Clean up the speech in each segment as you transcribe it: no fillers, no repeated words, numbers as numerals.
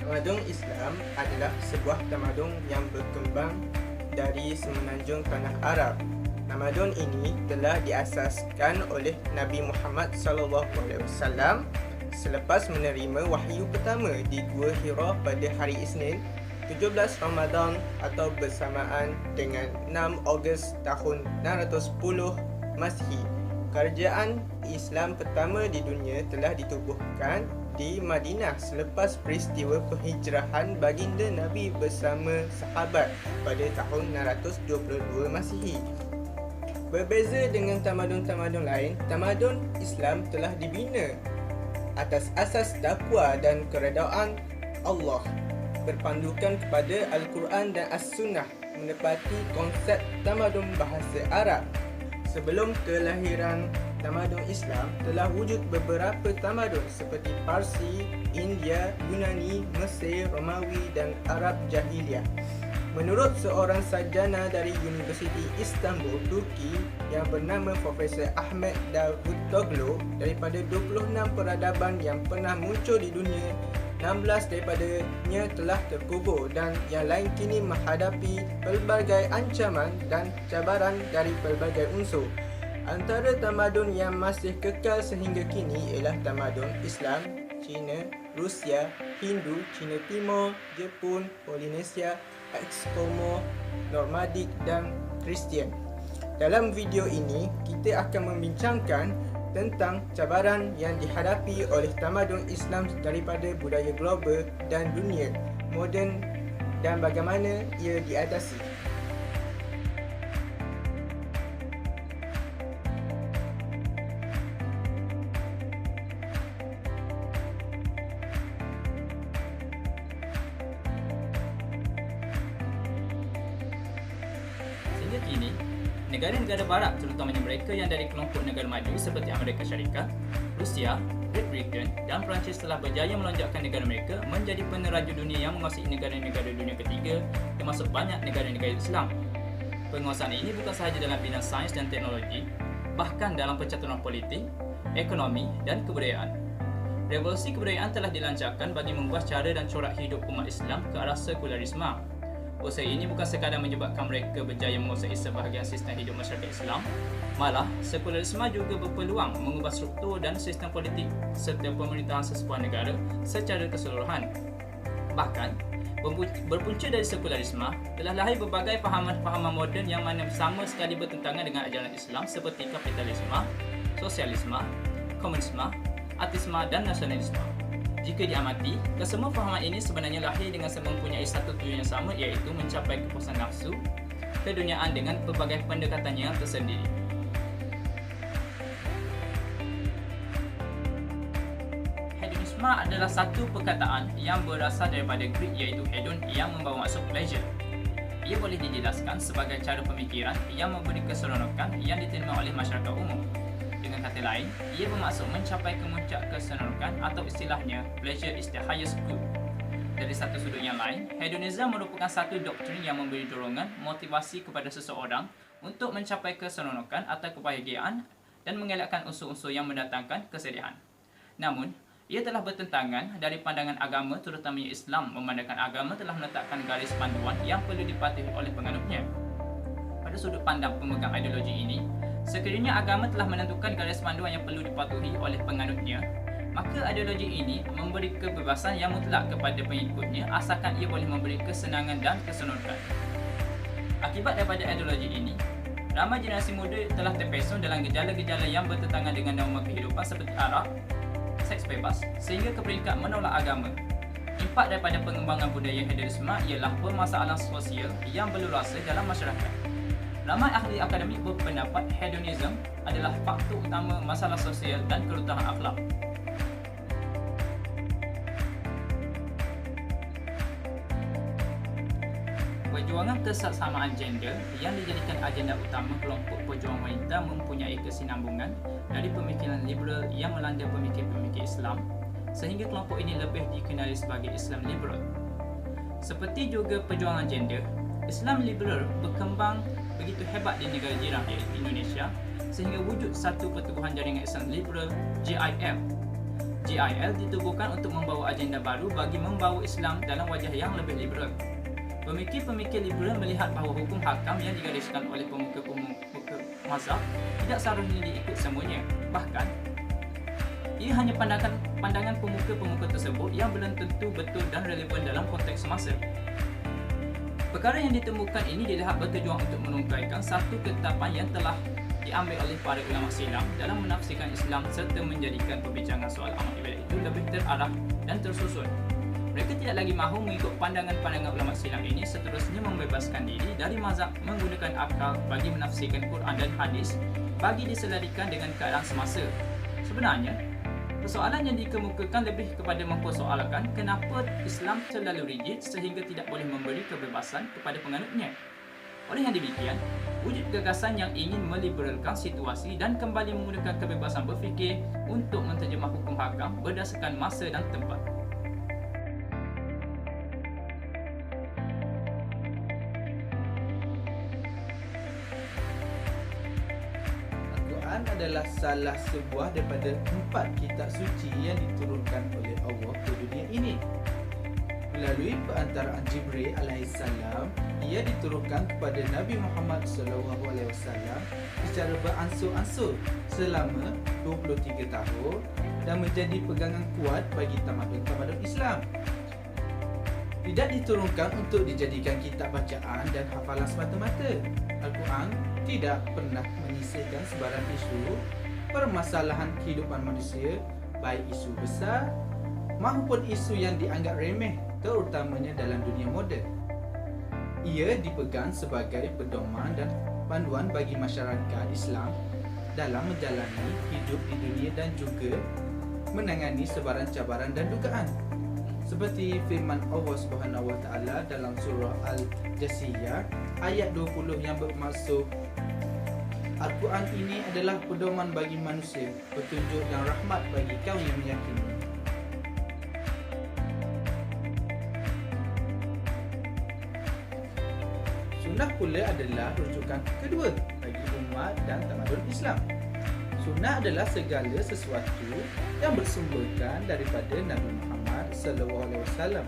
Tamadun Islam adalah sebuah tamadun yang berkembang dari semenanjung tanah Arab. Tamadun ini telah diasaskan oleh Nabi Muhammad SAW selepas menerima wahyu pertama di Gua Hira pada hari Isnin 17 Ramadan atau bersamaan dengan 6 Ogos tahun 610 Masihi. Kerajaan Islam pertama di dunia telah ditubuhkan di Madinah selepas peristiwa penghijrahan baginda Nabi bersama sahabat pada tahun 622 Masihi. Berbeza dengan tamadun-tamadun lain, tamadun Islam telah dibina atas asas takwa dan keredaan Allah, berpandukan kepada Al-Quran dan As-Sunnah, menepati konsep tamadun bahasa Arab. Sebelum kelahiran tamadun Islam, telah wujud beberapa tamadun seperti Parsi, India, Yunani, Mesir, Romawi dan Arab Jahiliyah. Menurut seorang sarjana dari Universiti Istanbul, Turki yang bernama Profesor Ahmet Davutoglu, daripada 26 peradaban yang pernah muncul di dunia, 16 daripadanya telah terkubur dan yang lain kini menghadapi pelbagai ancaman dan cabaran dari pelbagai unsur. Antara tamadun yang masih kekal sehingga kini ialah tamadun Islam, Cina, Rusia, Hindu, Cina Timur, Jepun, Polinesia, Eskimo, Normadik dan Kristian. Dalam video ini, kita akan membincangkan tentang cabaran yang dihadapi oleh tamadun Islam daripada budaya global dan dunia moden dan bagaimana ia diatasi. Sehingga kini, negara-negara barat, terutamanya mereka yang dari kelompok negara maju seperti Amerika Syarikat, Rusia, Great Britain dan Perancis telah berjaya melonjakkan negara mereka menjadi peneraju dunia yang menguasai negara-negara dunia ketiga, termasuk banyak negara-negara Islam. Penguasaan ini bukan sahaja dalam bidang sains dan teknologi, bahkan dalam pencaturan politik, ekonomi dan kebudayaan. Revolusi kebudayaan telah dilancarkan bagi mengubah cara dan corak hidup umat Islam ke arah sekularisme. Usaha ini bukan sekadar menyebabkan mereka berjaya menguasai sebahagian sistem hidup masyarakat Islam, malah sekularisme juga berpeluang mengubah struktur dan sistem politik serta pemerintahan sesebuah negara secara keseluruhan. Bahkan, berpunca dari sekularisme telah lahir berbagai fahaman-fahaman moden yang mana sama sekali bertentangan dengan ajaran Islam seperti kapitalisme, sosialisme, komunisme, ateisme dan nasionalisme. Jika diamati, kesemua fahaman ini sebenarnya lahir dengan mempunyai satu tujuan yang sama, iaitu mencapai kepuasan nafsu keduniaan dengan pelbagai pendekatannya tersendiri. Hedonisme adalah satu perkataan yang berasal daripada Greek iaitu hedon yang membawa maksud pleasure. Ia boleh dijelaskan sebagai cara pemikiran yang memberi keseronokan yang diterima oleh masyarakat umum. Dengan kata lain, ia bermaksud mencapai kemuncak keseronokan atau istilahnya pleasure is the highest good. Dari satu sudut yang lain, hedonism merupakan satu doktrin yang memberi dorongan motivasi kepada seseorang untuk mencapai keseronokan atau kebahagiaan dan mengelakkan unsur-unsur yang mendatangkan kesedihan. Namun, ia telah bertentangan dari pandangan agama, terutamanya Islam, memandangkan agama telah meletakkan garis panduan yang perlu dipatuhi oleh penganutnya. Pada sudut pandang pemegang ideologi ini, sekiranya agama telah menentukan garis panduan yang perlu dipatuhi oleh penganutnya, maka ideologi ini memberi kebebasan yang mutlak kepada pengikutnya asalkan ia boleh memberi kesenangan dan keseronokan. Akibat daripada ideologi ini, ramai generasi muda telah terpesong dalam gejala-gejala yang bertentangan dengan norma kehidupan seperti arak, seks bebas, sehingga ke peringkat menolak agama. Impak daripada pengembangan budaya hedonisme ialah permasalahan sosial yang berluasa dalam masyarakat. Ramai ahli akademik berpendapat hedonism adalah faktor utama masalah sosial dan keruntuhan akhlak. Perjuangan kesesamaan gender yang dijadikan agenda utama kelompok pejuang wanita mempunyai kesinambungan dari pemikiran liberal yang melanda pemikir-pemikir Islam, sehingga kelompok ini lebih dikenali sebagai Islam liberal. Seperti juga perjuangan gender, Islam liberal berkembang begitu hebat di negara jiran iaitu Indonesia, sehingga wujud satu pertubuhan jaringan Islam liberal GIF. GIL ditubuhkan untuk membawa agenda baru bagi membawa Islam dalam wajah yang lebih liberal. Pemikir-pemikir liberal melihat bahawa hukum hakam yang digariskan oleh pemuka-pemuka mazhab tidak seharusnya diikut semuanya. Bahkan, ia hanya pandangan pemuka-pemuka tersebut yang belum tentu betul dan relevan dalam konteks semasa. Perkara yang ditemukan ini dilihat bertujuan untuk menungkaikan satu ketetapan yang telah diambil oleh para ulama silam dalam menafsirkan Islam serta menjadikan perbincangan soal amal ibadat itu lebih terarah dan tersusun. Mereka tidak lagi mahu mengikut pandangan-pandangan ulama silam ini, seterusnya membebaskan diri dari mazhab menggunakan akal bagi menafsirkan Quran dan hadis bagi diselarikan dengan keadaan semasa. Sebenarnya, persoalan yang dikemukakan lebih kepada mempersoalkan kenapa Islam terlalu rigid sehingga tidak boleh memberi kebebasan kepada penganutnya. Oleh yang demikian, wujud gagasan yang ingin meliberalkan situasi dan kembali menggunakan kebebasan berfikir untuk menterjemah hukum hakam berdasarkan masa dan tempat. Al-Quran adalah salah sebuah daripada 4 kitab suci yang diturunkan oleh Allah ke dunia ini. Melalui perantaraan Jibril alaihissalam, ia diturunkan kepada Nabi Muhammad SAW secara beransur-ansur selama 23 tahun dan menjadi pegangan kuat bagi tamadun-tamadun Islam. Tidak diturunkan untuk dijadikan kitab bacaan dan hafalan semata-mata. Al-Quran tidak pernah menyisihkan sebarang isu permasalahan kehidupan manusia, baik isu besar maupun isu yang dianggap remeh, terutamanya dalam dunia moden. Ia dipegang sebagai pedoman dan panduan bagi masyarakat Islam dalam menjalani hidup di dunia dan juga menangani sebarang cabaran dan dugaan. Seperti firman Allah Subhanahu Wa Taala dalam surah Al-Jasiyah ayat 20 yang bermaksud, Al-Quran ini adalah pedoman bagi manusia, petunjuk dan rahmat bagi kaum yang meyakini. Sunnah pula adalah rujukan kedua bagi umat dan tamadun Islam. Sunnah adalah segala sesuatu yang bersumberkan daripada Nabi Muhammad SAW,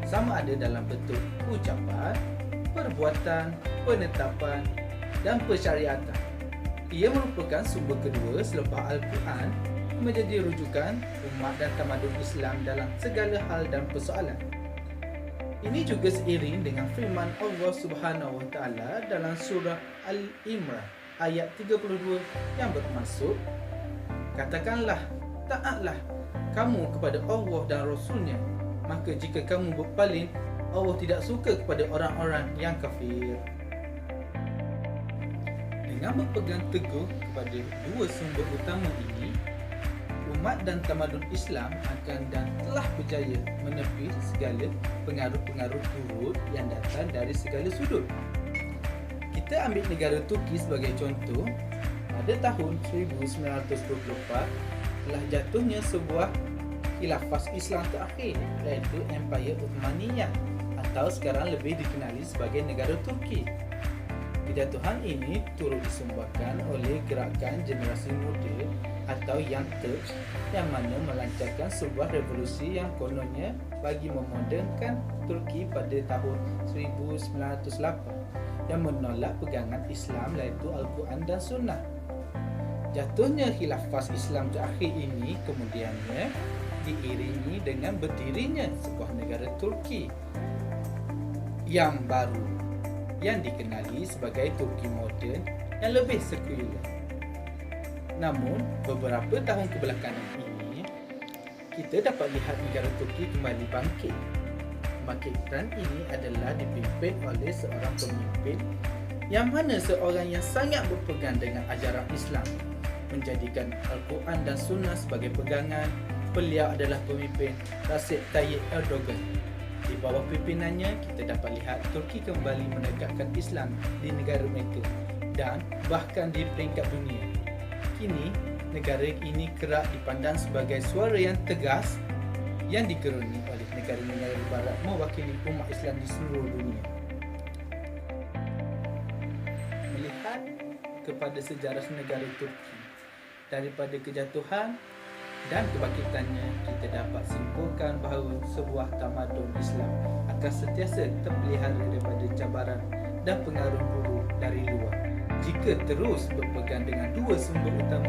sama ada dalam bentuk ucapan, perbuatan, penetapan dan persyariatan. Ia merupakan sumber kedua selepas Al-Quran menjadi rujukan umat dan tamadun Islam dalam segala hal dan persoalan. Ini juga seiring dengan firman Allah Subhanahu Wa Taala dalam surah Al-Imran ayat 32 yang bermaksud, katakanlah, taatlah kamu kepada Allah dan Rasulnya, maka jika kamu berpaling, Allah tidak suka kepada orang-orang yang kafir. Dengan berpegang teguh kepada dua sumber utama ini, umat dan tamadun Islam akan dan telah berjaya menepis segala pengaruh-pengaruh buruk yang datang dari segala sudut. Kita ambil negara Turki sebagai contoh. Pada tahun 1924 telah jatuhnya sebuah khilafah Islam terakhir, iaitu Empire Uthmaniyah atau sekarang lebih dikenali sebagai negara Turki. Kejatuhan ini turut disumbangan oleh gerakan generasi muda atau Young Turks yang mana melancarkan sebuah revolusi yang kononnya bagi memodernkan Turki pada tahun 1908 yang menolak pegangan Islam iaitu Al-Quran dan Sunnah. Jatuhnya khilafah Islam terakhir ini kemudiannya diiringi dengan berdirinya sebuah negara Turki yang baru yang dikenali sebagai Turki moden yang lebih sekular. Namun, beberapa tahun kebelakangan ini, kita dapat lihat negara Turki kembali bangkit. Kebangkitan ini adalah dipimpin oleh seorang pemimpin yang mana seorang yang sangat berpegang dengan ajaran Islam, menjadikan Al-Quran dan Sunnah sebagai pegangan. Beliau adalah pemimpin Recep Tayyip Erdogan. Di bawah pimpinannya, kita dapat lihat Turki kembali menegakkan Islam di negara mereka dan bahkan di peringkat dunia. Kini, negara ini kerap dipandang sebagai suara yang tegas yang digeruni oleh negara-negara barat mewakili umat Islam di seluruh dunia. Melihat kepada sejarah negara Turki, daripada kejatuhan dan kebangkitannya, kita dapat simpulkan bahawa sebuah tamadun Islam akan sentiasa terpelihara daripada cabaran dan pengaruh buruk dari luar. Jika terus berpegang dengan dua sumber utama